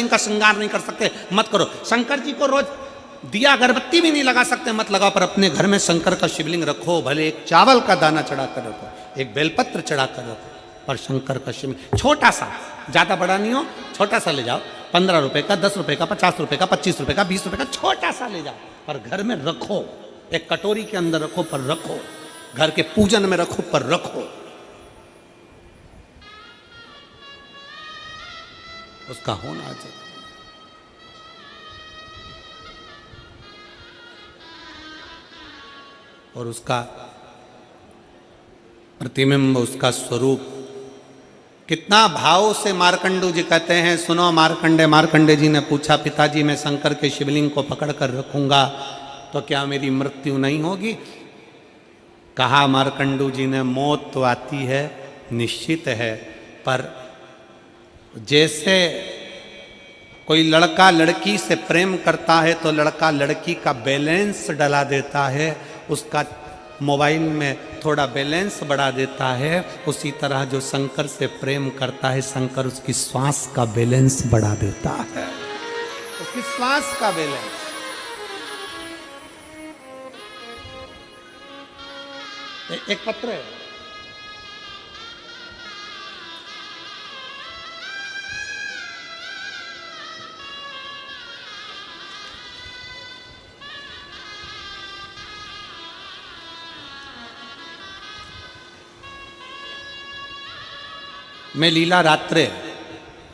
का श्रृंगार नहीं कर सकते, मत करो। शंकर जी को रोज दिया अगरबत्ती भी नहीं लगा सकते, मत लगाओ। पर अपने घर में शंकर का शिवलिंग रखो, भले एक चावल का दाना चढ़ा कर रखो, एक बेलपत्र चढ़ा कर रखो, पर शंकर का शिवलिंग छोटा सा, ज्यादा बड़ा नहीं हो, छोटा सा ले जाओ। 15 रुपए का, 10 रुपए का, 50 रुपए का, 25 रुपए का, 20 रुपए का, छोटा सा ले जाओ, पर घर में रखो। एक कटोरी के अंदर रखो, पर रखो। घर के पूजन में रखो, पर रखो। उसका होना चाहिए। और उसका प्रतिबिंब, उसका स्वरूप कितना भाव से मार्कंडू जी कहते हैं, सुनो मार्कंडे। मार्कंडे जी ने पूछा, पिताजी मैं शंकर के शिवलिंग को पकड़ कर रखूंगा तो क्या मेरी मृत्यु नहीं होगी? कहा मार्कंडू जी ने, मौत तो आती है, निश्चित है, पर जैसे कोई लड़का लड़की से प्रेम करता है तो लड़का लड़की का बैलेंस डला देता है, उसका मोबाइल में थोड़ा बैलेंस बढ़ा देता है, उसी तरह जो शंकर से प्रेम करता है, शंकर उसकी श्वास का बैलेंस बढ़ा देता है, उसकी श्वास का बैलेंस। एक पत्र है, मैं लीला रात्रे,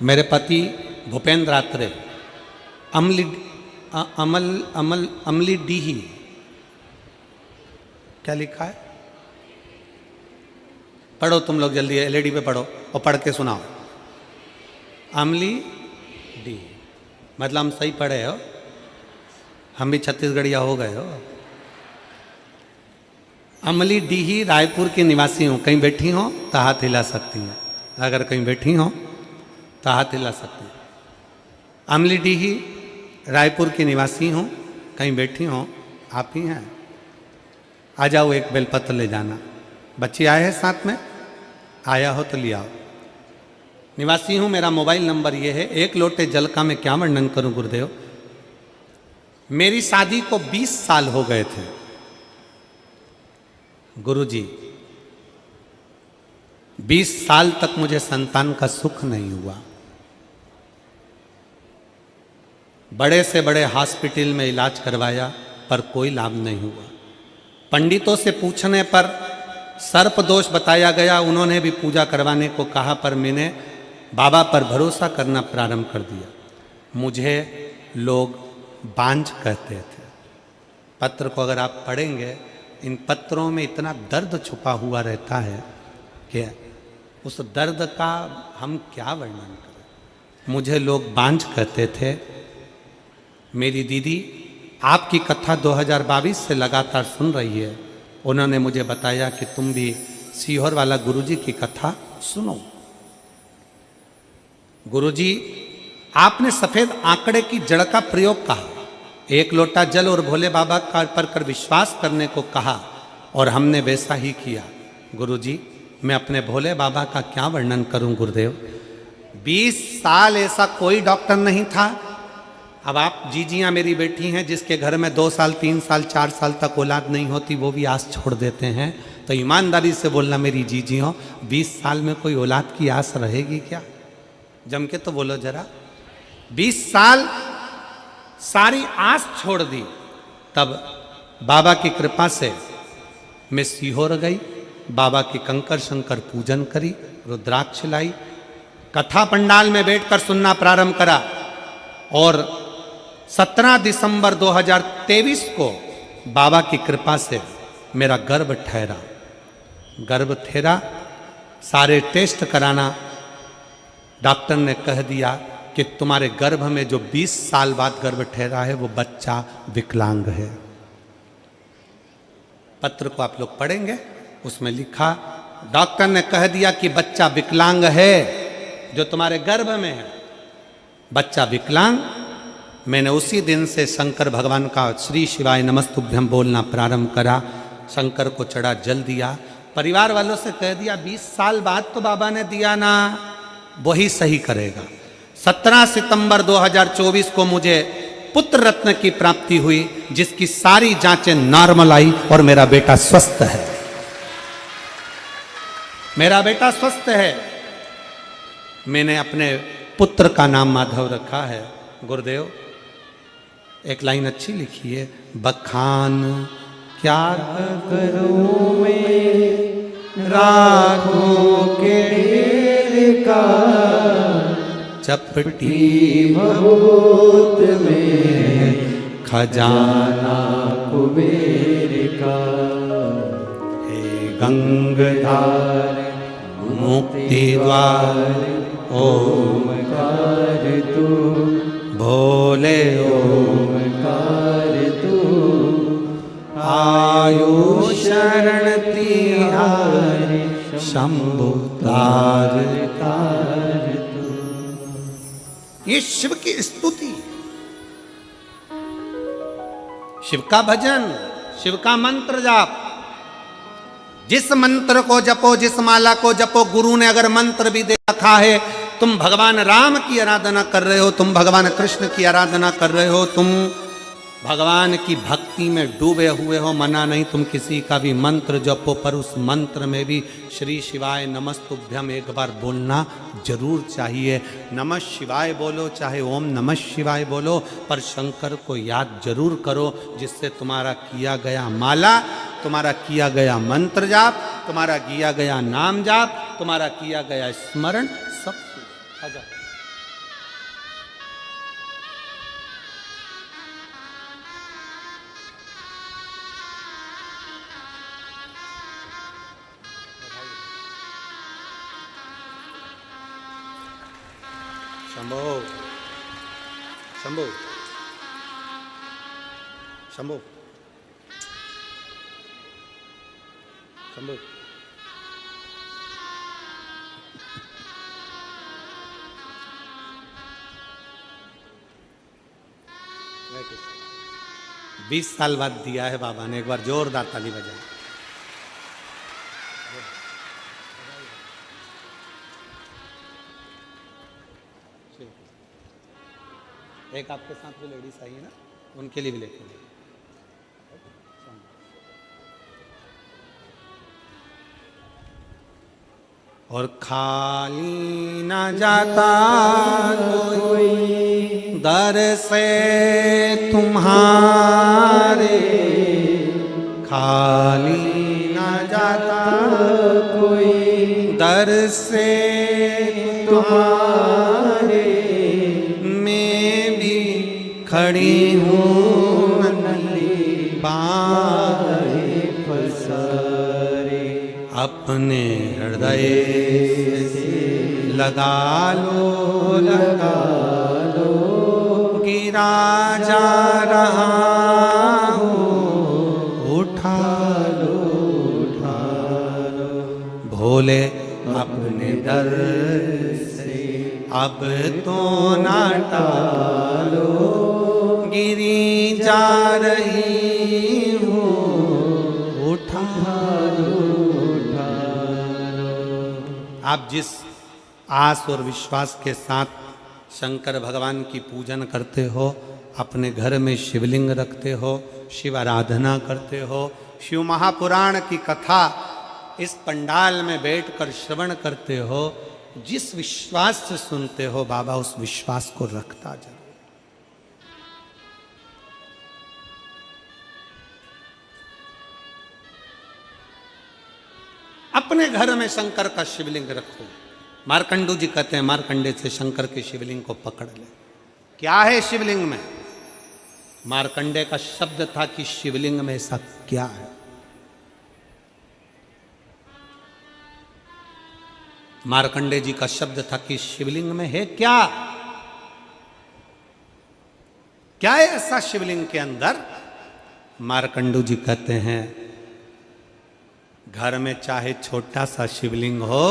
मेरे पति भूपेंद्र रात्रे, अमली डीही, क्या लिखा है? पढ़ो तुम लोग जल्दी, एलईडी पे पढ़ो और पढ़ के सुनाओ। अमली डी, मतलब हम सही पढ़े हो, हम भी छत्तीसगढ़िया हो गए हो। अमली डीही रायपुर की निवासी हूँ, कहीं बैठी हो तो हाथ हिला सकती हैं, अगर कहीं बैठी हो तो हाथ हिला सकती हैं। अमली डीही रायपुर की निवासी हूँ, कहीं बैठी हो, आप ही हैं, आ जाओ, एक बेलपत्र ले जाना। बच्चे आए हैं साथ में, आया हो तो ले आओ। निवासी हूँ, मेरा मोबाइल नंबर ये है। एक लोटे जल का मैं क्या वर्णन करूं गुरुदेव। मेरी शादी को 20 साल हो गए थे गुरुजी, 20 साल तक मुझे संतान का सुख नहीं हुआ। बड़े से बड़े हॉस्पिटल में इलाज करवाया पर कोई लाभ नहीं हुआ। पंडितों से पूछने पर सर्प दोष बताया गया, उन्होंने भी पूजा करवाने को कहा, पर मैंने बाबा पर भरोसा करना प्रारंभ कर दिया। मुझे लोग बांझ कहते थे। पत्र को अगर आप पढ़ेंगे, इन पत्रों में इतना दर्द छुपा हुआ रहता है कि उस दर्द का हम क्या वर्णन करें। मुझे लोग बांझ कहते थे। मेरी दीदी आपकी कथा 2022 से लगातार सुन रही है, उन्होंने मुझे बताया कि तुम भी सीहोर वाला गुरुजी की कथा सुनो। गुरुजी आपने सफेद आंकड़े की जड़ का प्रयोग कहा, एक लोटा जल और भोले बाबा का पर कर विश्वास करने को कहा, और हमने वैसा ही किया। गुरुजी मैं अपने भोले बाबा का क्या वर्णन करूं गुरुदेव। 20 साल ऐसा कोई डॉक्टर नहीं था। अब आप जीजियाँ मेरी बेटी हैं, जिसके घर में 2 साल 3 साल 4 साल तक औलाद नहीं होती, वो भी आस छोड़ देते हैं। तो ईमानदारी से बोलना मेरी जीजियों, 20 साल में कोई औलाद की आस रहेगी क्या? जम के तो बोलो जरा। 20 साल सारी आस छोड़ दी। तब बाबा की कृपा से मैं सीहोर गई, बाबा की कंकर शंकर पूजन करी, रुद्राक्ष लाई, कथा पंडाल में बैठकर सुनना प्रारंभ करा, और 17 दिसंबर 2023 को बाबा की कृपा से मेरा गर्भ ठहरा। गर्भ ठहरा, सारे टेस्ट कराना, डॉक्टर ने कह दिया कि तुम्हारे गर्भ में जो 20 साल बाद गर्भ ठहरा है वो बच्चा विकलांग है। पत्र को आप लोग पढ़ेंगे, उसमें लिखा डॉक्टर ने कह दिया कि बच्चा विकलांग है, जो तुम्हारे गर्भ में है बच्चा विकलांग। मैंने उसी दिन से शंकर भगवान का श्री शिवाय नमस्तुभ्यम बोलना प्रारंभ करा, शंकर को चढ़ा जल दिया, परिवार वालों से कह दिया 20 साल बाद तो बाबा ने दिया ना, वही सही करेगा। 17 सितंबर 2024 को मुझे पुत्र रत्न की प्राप्ति हुई, जिसकी सारी जांचें नॉर्मल आई और मेरा बेटा स्वस्थ है। मेरा बेटा स्वस्थ है। मैंने अपने पुत्र का नाम माधव रखा है। गुरुदेव एक लाइन अच्छी लिखी है, बखान क्या करूं मैं राखों के ढेर का, चपटी बहुत में खजाना कुबेर का। हे गंगाधार मुक्ति द्वार ओमकार तू, भोले ओमकार तू, आयु शरण तिहारे शंभु तार तार तू। ये शिव की स्तुति, शिव का भजन, शिव का मंत्र जाप। जिस मंत्र को जपो, जिस माला को जपो, गुरु ने अगर मंत्र भी दे रखा है, तुम भगवान राम की आराधना कर रहे हो, तुम भगवान कृष्ण की आराधना कर रहे हो, तुम भगवान की भक्ति में डूबे हुए हो, मना नहीं तुम किसी का भी मंत्र जपो, पर उस मंत्र में भी श्री शिवाय नमस्तुभ्यम एक बार बोलना जरूर चाहिए। नमः शिवाय बोलो, चाहे ओम नमः शिवाय बोलो, पर शंकर को याद जरूर करो, जिससे तुम्हारा किया गया माला, तुम्हारा किया गया मंत्र जाप, तुम्हारा किया गया नाम जाप, तुम्हारा किया गया स्मरण सब आ जाए। शंभो शंभो शंभो शंभो। बीस साल बाद दिया है बाबा ने, एक बार जोरदार ताली बजाए। एक आपके साथ जो लेडीज आई है ना, उनके लिए भी लेते हैं। और खाली ना जाता कोई दर से तुम्हारे, खाली ना जाता कोई दर से तुम्हारे, मैं भी खड़ी हूँ नंदी बाहें पसारे, अपने हृदय से लगा लो गिरा जा रहा हूँ, उठा लो भोले अपने दर से अब तो ना टालो, गिरी जा रही हूँ, उठा लो। आप जिस आस और विश्वास के साथ शंकर भगवान की पूजन करते हो, अपने घर में शिवलिंग रखते हो, शिव आराधना करते हो, शिव महापुराण की कथा इस पंडाल में बैठकर श्रवण करते हो, जिस विश्वास से सुनते हो, बाबा उस विश्वास को रखता जरूर। अपने घर में शंकर का शिवलिंग रखो। मार्कंडू जी कहते हैं, मार्कंडे से शंकर के शिवलिंग को पकड़ ले। क्या है शिवलिंग में? मार्कंडे का शब्द था कि शिवलिंग में ऐसा क्या है। मार्कंडे जी का शब्द था कि शिवलिंग में है क्या, क्या है ऐसा शिवलिंग के अंदर। मार्कंडू जी कहते हैं, घर में चाहे छोटा सा शिवलिंग हो,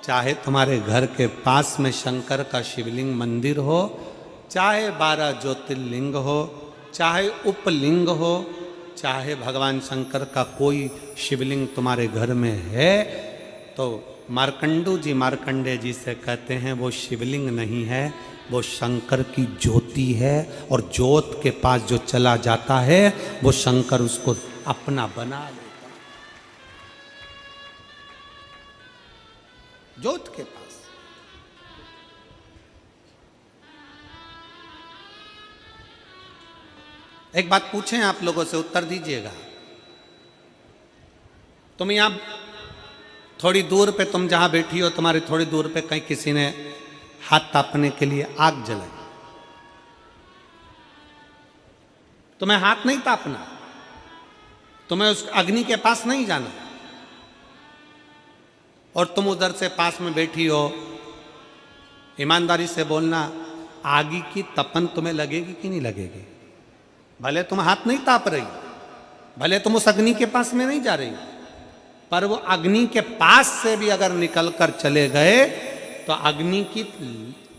चाहे तुम्हारे घर के पास में शंकर का शिवलिंग मंदिर हो, चाहे 12 ज्योतिर्लिंग हो, चाहे उपलिंग हो, चाहे भगवान शंकर का कोई शिवलिंग तुम्हारे घर में है, तो मार्कंडू जी मार्कंडे जी से कहते हैं वो शिवलिंग नहीं है, वो शंकर की ज्योति है, और ज्योत के पास जो चला जाता है वो शंकर उसको अपना बना लेता। ज्योत के पास। एक बात पूछें आप लोगों से, उत्तर दीजिएगा। तुम यहां थोड़ी दूर पे, तुम जहां बैठी हो तुम्हारी थोड़ी दूर पे कहीं किसी ने हाथ तापने के लिए आग जलाई, तुम्हें हाथ नहीं तापना, तुम्हें उस अग्नि के पास नहीं जाना, और तुम उधर से पास में बैठी हो। ईमानदारी से बोलना, आगी की तपन तुम्हें लगेगी कि नहीं लगेगी? भले तुम हाथ नहीं ताप रही, भले तुम उस अग्नि के पास में नहीं जा रही, पर वो अग्नि के पास से भी अगर निकल कर चले गए तो अग्नि की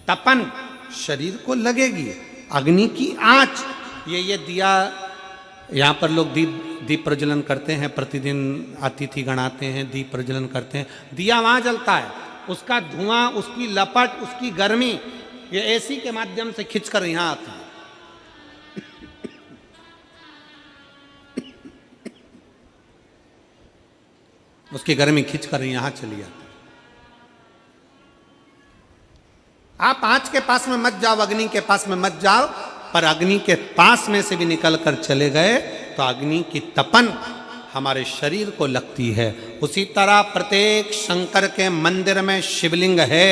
तपन शरीर को लगेगी। अग्नि की आंच, ये दिया, यहाँ पर लोग दीप प्रज्वलन करते हैं, प्रतिदिन अतिथि गणाते हैं, दीप प्रज्वलन करते हैं, दिया वहां जलता है, उसका धुआं, उसकी लपट, उसकी गर्मी ये एसी के माध्यम से खिंचकर यहां आती है। उसकी गर्मी खिंचकर यहां चली जाती। आप आंच के पास में मत जाओ, अग्नि के पास में मत जाओ, पर अग्नि के पास में से भी निकल कर चले गए तो अग्नि की तपन हमारे शरीर को लगती है। उसी तरह प्रत्येक शंकर के मंदिर में शिवलिंग है,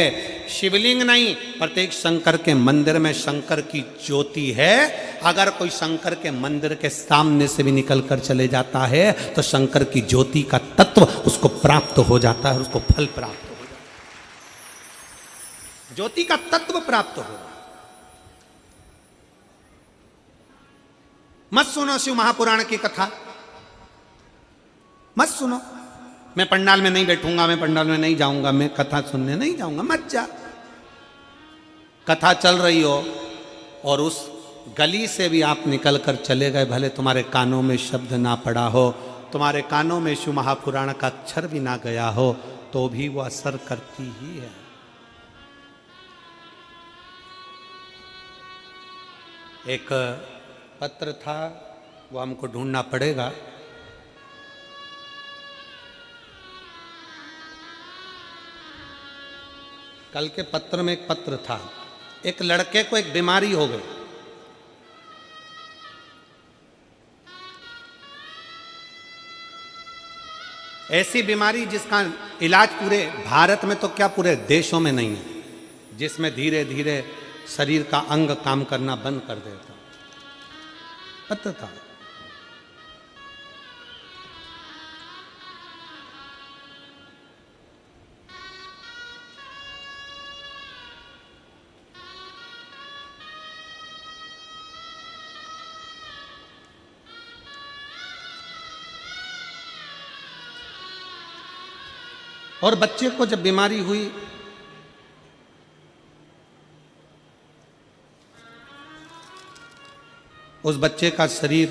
शिवलिंग नहीं, प्रत्येक शंकर के मंदिर में शंकर की ज्योति है। अगर कोई शंकर के मंदिर के सामने से भी निकल कर चले जाता है तो शंकर की ज्योति का तत्व उसको प्राप्त हो जाता है, उसको फल प्राप्त हो जाता है, ज्योति का तत्व प्राप्त हो। मत सुनो शिव महापुराण की कथा, मत सुनो। मैं पंडाल में नहीं बैठूंगा, मैं पंडाल में नहीं जाऊंगा, मैं कथा सुनने नहीं जाऊंगा, मत जा। कथा चल रही हो और उस गली से भी आप निकल कर चले गए, भले तुम्हारे कानों में शब्द ना पड़ा हो, तुम्हारे कानों में शिव महापुराण का अक्षर भी ना गया हो, तो भी वो असर करती ही है। एक पत्र था, वो हमको ढूंढना पड़ेगा। कल के पत्र में एक पत्र था, एक लड़के को एक बीमारी हो गई, ऐसी बीमारी जिसका इलाज पूरे भारत में तो क्या पूरे देशों में नहीं है, जिसमें धीरे धीरे शरीर का अंग काम करना बंद कर देता। पत्र था। और बच्चे को जब बीमारी हुई, उस बच्चे का शरीर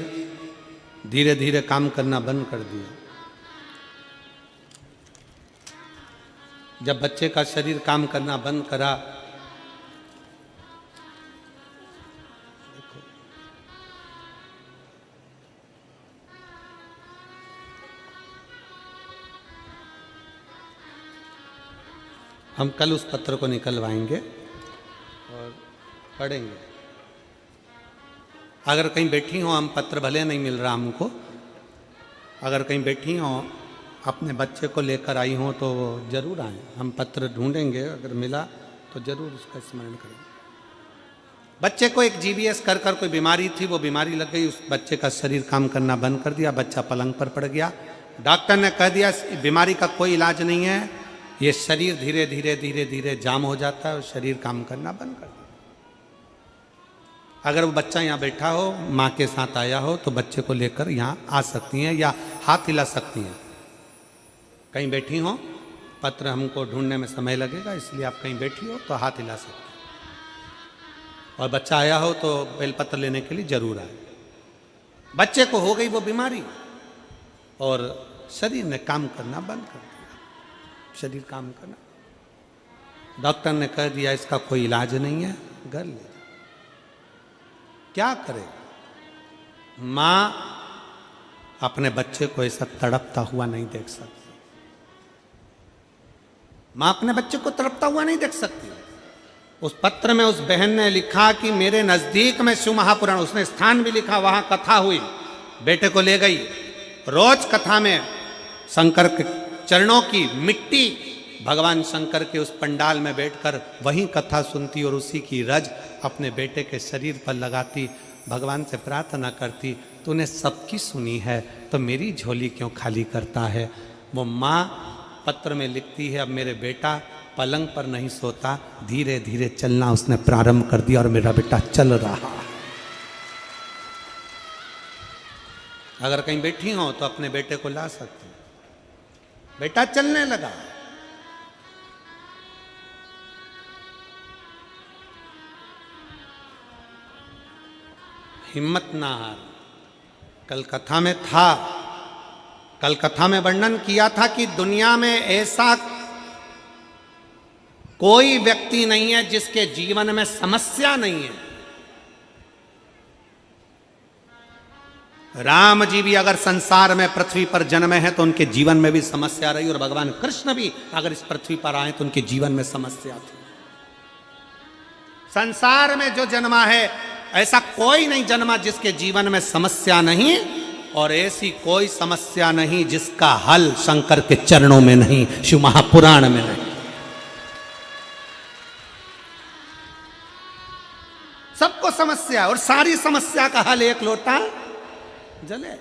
धीरे धीरे काम करना बंद कर दिया। जब बच्चे का शरीर काम करना बंद करा, हम कल उस पत्र को निकलवाएंगे और पढ़ेंगे। अगर कहीं बैठी हो, हम पत्र भले नहीं मिल रहा हमको, अगर कहीं बैठी हो अपने बच्चे को लेकर आई हो तो जरूर आए, हम पत्र ढूंढेंगे, अगर मिला तो जरूर उसका स्मरण करेंगे। बच्चे को एक जीबीएस कर कोई बीमारी थी, वो बीमारी लग गई, उस बच्चे का शरीर काम करना बंद कर दिया, बच्चा पलंग पर पड़ गया। डॉक्टर ने कह दिया बीमारी का कोई इलाज नहीं है, ये शरीर धीरे धीरे धीरे धीरे जाम हो जाता है और शरीर काम करना बंद कर देता। अगर वो बच्चा यहाँ बैठा हो, माँ के साथ आया हो, तो बच्चे को लेकर यहाँ आ सकती हैं या हाथ हिला सकती हैं। कहीं बैठी हो, पत्र हमको ढूंढने में समय लगेगा, इसलिए आप कहीं बैठी हो तो हाथ हिला सकते हैं। और बच्चा आया हो तो बेलपत्र लेने के लिए जरूर आए। बच्चे को हो गई वो बीमारी और शरीर ने काम करना बंद कर दिया। शरीर काम करना। डॉक्टर ने कह दिया इसका कोई इलाज नहीं है, घर ले जाओ। क्या करे? मां अपने बच्चे को ऐसा तड़पता हुआ नहीं देख सकती। मां अपने बच्चे को तड़पता हुआ नहीं देख सकती। उस पत्र में उस बहन ने लिखा कि मेरे नजदीक में शिव महापुराण, उसने स्थान भी लिखा, वहां कथा हुई, बेटे को ले गई। रोज कथा में शंकर के चरणों की मिट्टी भगवान शंकर के उस पंडाल में बैठकर वही कथा सुनती और उसी की रज अपने बेटे के शरीर पर लगाती, भगवान से प्रार्थना करती, तूने सबकी सुनी है तो मेरी झोली क्यों खाली करता है। वो माँ पत्र में लिखती है, अब मेरे बेटा पलंग पर नहीं सोता, धीरे धीरे चलना उसने प्रारंभ कर दिया और मेरा बेटा चल रहा। अगर कहीं बैठी हो तो अपने बेटे को ला सकते हो, बेटा चलने लगा। हिम्मत ना हार। कल कथा में था, कल कथा में वर्णन किया था कि दुनिया में ऐसा कोई व्यक्ति नहीं है जिसके जीवन में समस्या नहीं है। राम जी भी अगर संसार में पृथ्वी पर जन्मे हैं तो उनके जीवन में भी समस्या रही, और भगवान कृष्ण भी अगर इस पृथ्वी पर आए तो उनके जीवन में समस्या थी। संसार में जो जन्मा है ऐसा कोई नहीं जन्मा जिसके जीवन में समस्या नहीं, और ऐसी कोई समस्या नहीं जिसका हल शंकर के चरणों में नहीं, शिव महापुराण में नहीं। सबको समस्या, और सारी समस्या का हल एक लोटा जले।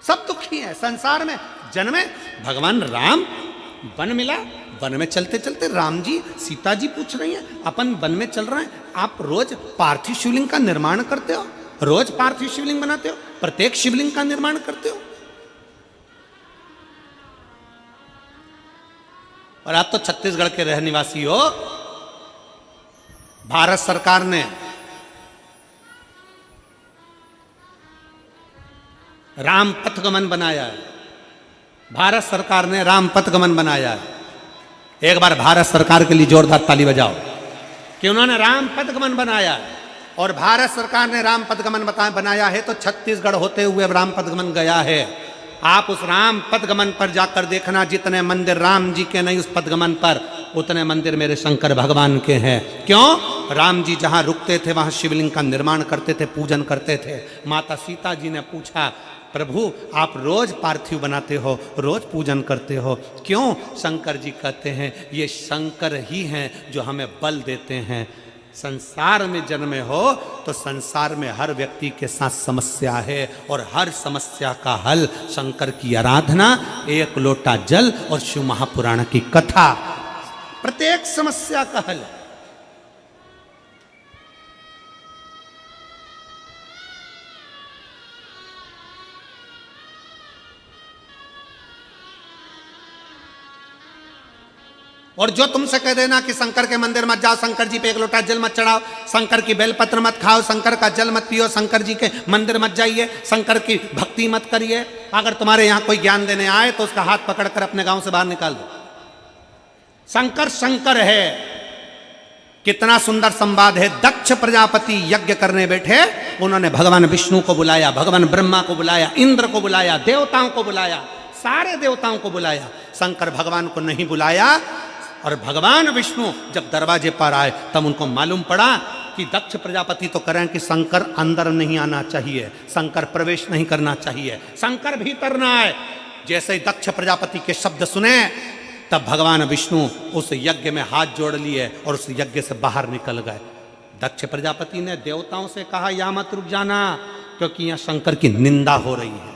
सब दुखी है संसार में जन्मे। भगवान राम वन मिला, वन में चलते चलते राम जी सीता जी पूछ रही हैं, अपन वन में चल रहे हैं, आप रोज पार्थिव शिवलिंग का निर्माण करते हो, रोज पार्थिव शिवलिंग बनाते हो, प्रत्येक शिवलिंग का निर्माण करते हो, और आप तो छत्तीसगढ़ के रहने निवासी हो। भारत सरकार ने राम पथगमन बनाया है, भारत सरकार ने राम पथगमन बनाया है। एक बार भारत सरकार के लिए जोरदार ताली बजाओ कि उन्होंने राम पथगमन बनाया है। और भारत सरकार ने राम पथगमन बनाया है तो छत्तीसगढ़ होते हुए राम पथगमन गया है। आप उस राम पथगमन पर जाकर देखना, जितने मंदिर राम जी के नहीं उस पथगमन पर, उतने मंदिर मेरे शंकर भगवान के हैं। क्यों? राम जी जहां रुकते थे वहां शिवलिंग का निर्माण करते थे, पूजन करते थे। माता सीता जी ने पूछा, प्रभु आप रोज पार्थिव बनाते हो, रोज पूजन करते हो, क्यों? शंकर जी कहते हैं ये शंकर ही हैं जो हमें बल देते हैं। संसार में जन्मे हो तो संसार में हर व्यक्ति के साथ समस्या है, और हर समस्या का हल शंकर की आराधना, एक लोटा जल और शिव महापुराण की कथा, प्रत्येक समस्या का हल। और जो तुमसे कह देना कि शंकर के मंदिर मत जाओ, शंकर जी पे एक लोटा जल मत चढ़ाओ, शंकर की बेलपत्र मत खाओ, शंकर का जल मत पियो, शंकर जी के मंदिर मत जाइए, शंकर की भक्ति मत करिए, अगर तुम्हारे यहां कोई ज्ञान देने आए तो उसका हाथ पकड़कर अपने गांव से बाहर निकाल दो। शंकर शंकर है। कितना सुंदर संवाद है। दक्ष प्रजापति यज्ञ करने बैठे, उन्होंने भगवान विष्णु को बुलाया, भगवान ब्रह्मा को बुलाया, इंद्र को बुलाया, देवताओं को बुलाया, सारे देवताओं को बुलाया, शंकर भगवान को नहीं बुलाया। और भगवान विष्णु जब दरवाजे पर आए तब उनको मालूम पड़ा कि दक्ष प्रजापति तो करें कि शंकर अंदर नहीं आना चाहिए, शंकर प्रवेश नहीं करना चाहिए, शंकर भीतर ना आए। जैसे ही दक्ष प्रजापति के शब्द सुने तब भगवान विष्णु उस यज्ञ में हाथ जोड़ लिए और उस यज्ञ से बाहर निकल गए। दक्ष प्रजापति ने देवताओं से कहा यहां मत रुक जाना, क्योंकि यहां शंकर की निंदा हो रही है,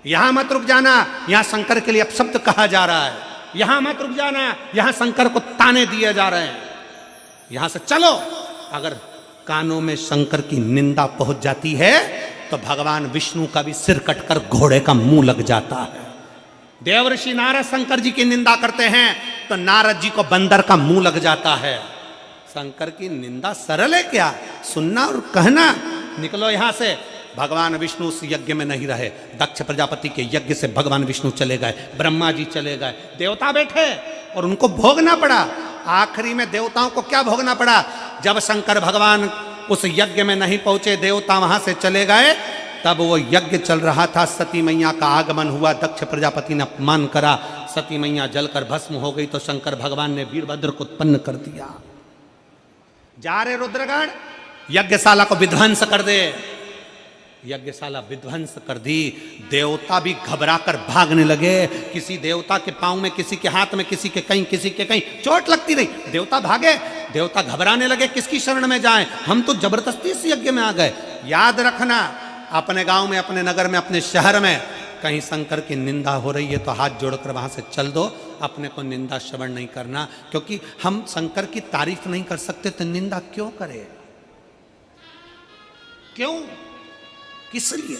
यहां मत रुक जाना, यहां शंकर के लिए अपशब्द कहा जा रहा है, यहां मत रुक जाना, यहां शंकर को ताने दिए जा रहे हैं, यहां से चलो। अगर कानों में शंकर की निंदा पहुंच जाती है तो भगवान विष्णु का भी सिर कटकर घोड़े का मुंह लग जाता है। देवर्षि नारद शंकर जी की निंदा करते हैं तो नारद जी को बंदर का मुंह लग जाता है। शंकर की निंदा सरल है क्या? सुनना और कहना, निकलो यहां से। भगवान विष्णु उस यज्ञ में नहीं रहे। दक्ष प्रजापति के यज्ञ से भगवान विष्णु चले गए, ब्रह्मा जी चले गए, देवता बैठे और उनको भोगना पड़ा। आखिरी में देवताओं को क्या भोगना पड़ा? जब शंकर भगवान उस यज्ञ में नहीं पहुंचे, देवता वहां से चले गए, तब वो यज्ञ चल रहा था। सती मैया का आगमन हुआ, दक्ष प्रजापति ने अपमान करा, सती मैया जलकर भस्म हो गई, तो शंकर भगवान ने वीरभद्र को उत्पन्न कर दिया। जा रे रुद्रगण, यज्ञशाला को विध्वंस कर दे। यज्ञशाला विध्वंस कर दी। देवता भी घबराकर भागने लगे। किसी देवता के पांव में, किसी के हाथ में, किसी के कहीं चोट लगती रही, देवता भागे। देवता घबराने लगे, किसकी शरण में जाएं? हम तो जबरदस्ती इस यज्ञ में आ गए। याद रखना, अपने गांव में, अपने नगर में, अपने शहर में कहीं शंकर की निंदा हो रही है तो हाथ जोड़कर वहां से चल दो। अपने को निंदा श्रवण नहीं करना, क्योंकि हम शंकर की तारीफ नहीं कर सकते तो निंदा क्यों करें? क्यों, किस लिए?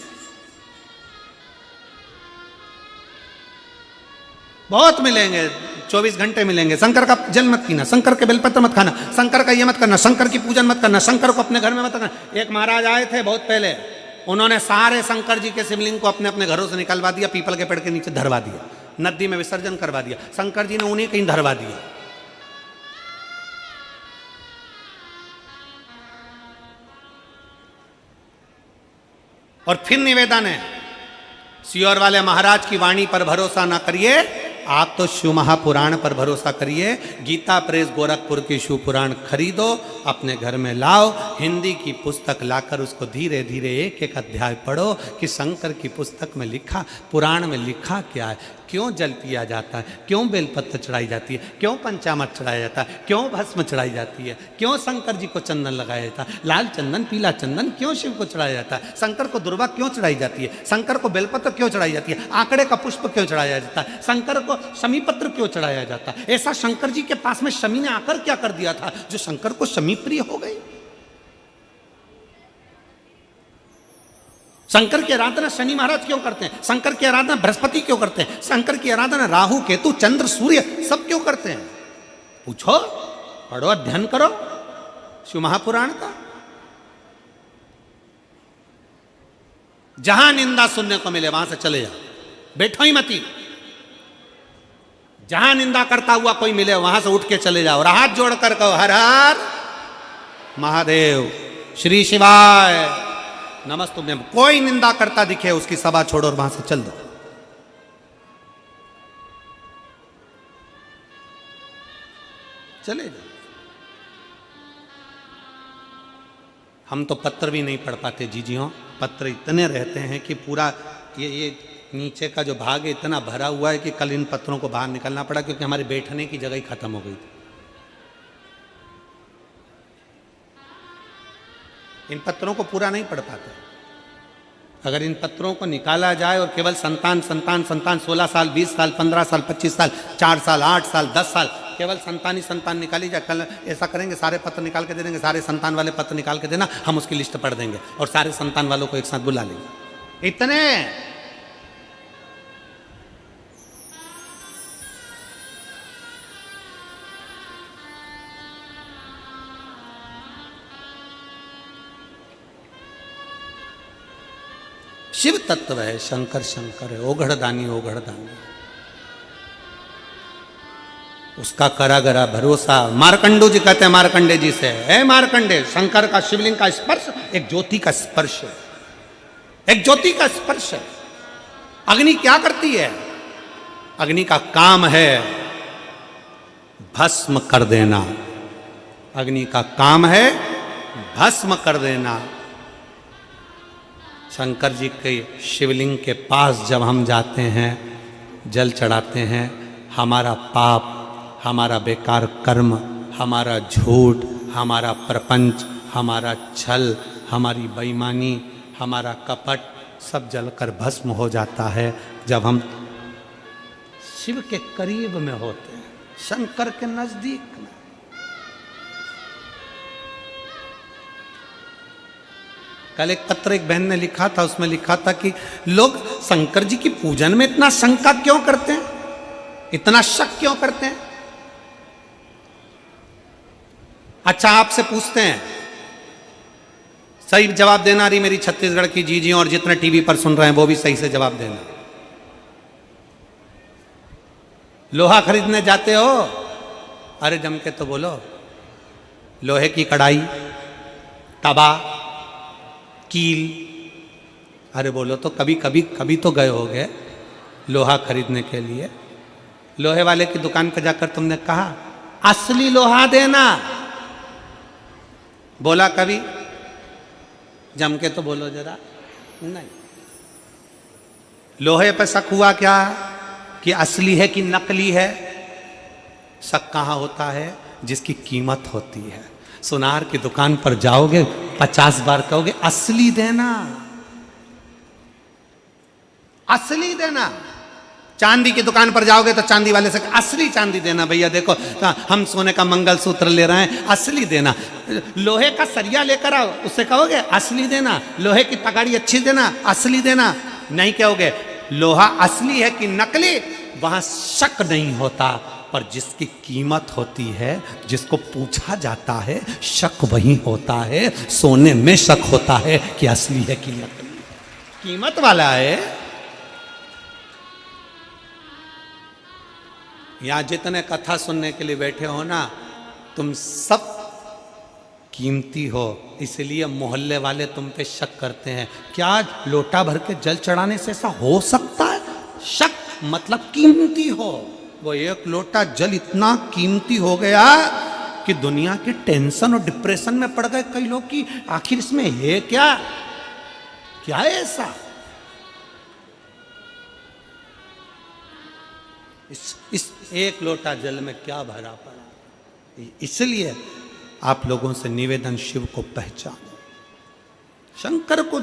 बहुत मिलेंगे, 24 घंटे मिलेंगे। शंकर का जल मत पीना, शंकर के बेलपत्र मत खाना, शंकर का ये मत करना, शंकर की पूजन मत करना, शंकर को अपने घर में मत करना। एक महाराज आए थे बहुत पहले, उन्होंने सारे शंकर जी के शिवलिंग को अपने अपने घरों से निकलवा दिया, पीपल के पेड़ के नीचे धरवा दिया, नदी में विसर्जन करवा दिया। शंकर जी ने उन्हें कहीं धरवा दिया। और फिर निवेदन है, सियोर वाले महाराज की वाणी पर भरोसा ना करिए, आप तो शिव महापुराण पर भरोसा करिए। गीता प्रेस गोरखपुर की शिव पुराण खरीदो, अपने घर में लाओ, हिंदी की पुस्तक लाकर उसको धीरे धीरे एक एक अध्याय पढ़ो कि शंकर की पुस्तक में लिखा, पुराण में लिखा क्या है, क्यों जल पिया जाता है, क्यों बेलपत्र चढ़ाई जाती है, क्यों पंचामृत चढ़ाया जाता है, क्यों भस्म चढ़ाई जाती है, क्यों शंकर जी को चंदन लगाया जाता है, लाल चंदन पीला चंदन क्यों शिव को चढ़ाया जाता है, शंकर को दुर्वा क्यों चढ़ाई जाती है, शंकर को बेलपत्र क्यों चढ़ाई जाती है, आंकड़े का पुष्प क्यों चढ़ाया जाता है, शंकर को शमी पत्र क्यों चढ़ाया जाता है। ऐसा शंकर जी के पास में शमी ने आकर क्या कर दिया था जो शंकर को शमी प्रिय हो गई? शंकर की आराधना शनि महाराज क्यों करते हैं? शंकर की आराधना बृहस्पति क्यों करते हैं? शंकर की आराधना राहु केतु चंद्र सूर्य सब क्यों करते हैं? पूछो, पढ़ो, अध्ययन करो शिव महापुराण का। जहां निंदा सुनने को मिले वहां से चले जाओ, बैठो ही मती। जहां निंदा करता हुआ कोई मिले वहां से उठ के चले जाओ और हाथ जोड़कर कहो हर हर महादेव, श्री शिवाय नमस्तुभ्यं। कोई निंदा करता दिखे उसकी सभा छोड़ो और वहां से चल दो। चले जाओ। हम तो पत्र भी नहीं पढ़ पाते जीजियों, पत्र इतने रहते हैं कि पूरा ये नीचे का जो भाग है इतना भरा हुआ है कि कल इन पत्रों को बाहर निकलना पड़ा क्योंकि हमारे बैठने की जगह ही खत्म हो गई थी। इन पत्रों को पूरा नहीं पढ़ पाते। अगर इन पत्रों को निकाला जाए और केवल संतान संतान संतान 16 साल 20 साल 15 साल 25 साल 4 साल 8 साल 10 साल केवल संतान ही संतान निकाली जाए, कल ऐसा करेंगे सारे पत्र निकाल के दे देंगे, सारे संतान वाले पत्र निकाल के देना, हम उसकी लिस्ट पढ़ देंगे और सारे संतान वालों को एक साथ बुला लेंगे। इतने शिव तत्व है, शंकर शंकर है, ओघड़दानी ओघड़दानी, उसका करा गरा भरोसा। मार्कंडू जी कहते हैं मार्कंडे जी से, है मार्कंडे, शंकर का शिवलिंग का स्पर्श एक ज्योति का स्पर्श है, एक ज्योति का स्पर्श है। अग्नि क्या करती है? अग्नि का काम है भस्म कर देना, अग्नि का काम है भस्म कर देना। शंकर जी के शिवलिंग के पास जब हम जाते हैं, जल चढ़ाते हैं, हमारा पाप, हमारा बेकार कर्म, हमारा झूठ, हमारा प्रपंच, हमारा छल, हमारी बेईमानी, हमारा कपट सब जलकर भस्म हो जाता है जब हम शिव के करीब में होते हैं, शंकर के नजदीक में। कल एक पत्र एक बहन ने लिखा था, उसमें लिखा था कि लोग शंकर जी की पूजन में इतना शंका क्यों करते हैं, इतना शक क्यों करते हैं। अच्छा आपसे पूछते हैं, सही जवाब देना रही मेरी छत्तीसगढ़ की जीजी, और जितने टीवी पर सुन रहे हैं वो भी सही से जवाब देना। लोहा खरीदने जाते हो, अरे जम के तो बोलो। लोहे की कढ़ाई, तवा, कील, अरे बोलो तो। कभी तो गए होगे लोहा खरीदने के लिए। लोहे वाले की दुकान पर जाकर तुमने कहा असली लोहा देना, बोला कभी? जम के तो बोलो जरा। नहीं। लोहे पर शक हुआ क्या कि असली है कि नकली है? शक कहाँ होता है? जिसकी कीमत होती है। सुनार की दुकान पर जाओगे 50 बार कहोगे असली देना, असली देना। चांदी की दुकान पर जाओगे तो चांदी वाले से असली चांदी देना भैया, देखो हम सोने का मंगलसूत्र ले रहे हैं, असली देना। लोहे का सरिया लेकर आओ, उससे कहोगे असली देना। लोहे की तगाड़ी अच्छी देना, असली देना। नहीं कहोगे। लोहा असली है कि नकली, वहां शक नहीं होता, पर जिसकी कीमत होती है, जिसको पूछा जाता है, शक वही होता है। सोने में शक होता है कि असली है कि नकली। कीमत वाला है। यहां जितने कथा सुनने के लिए बैठे हो ना, तुम सब कीमती हो, इसलिए मोहल्ले वाले तुम पे शक करते हैं। क्या लोटा भर के जल चढ़ाने से ऐसा हो सकता है? शक मतलब कीमती हो। वो एक लोटा जल इतना कीमती हो गया कि दुनिया की टेंशन और डिप्रेशन में पड़ गए कई लोग कि आखिर इसमें है क्या है ऐसा। इस एक लोटा जल में क्या भरा पड़ा। इसलिए आप लोगों से निवेदन, शिव को पहचानो, शंकर को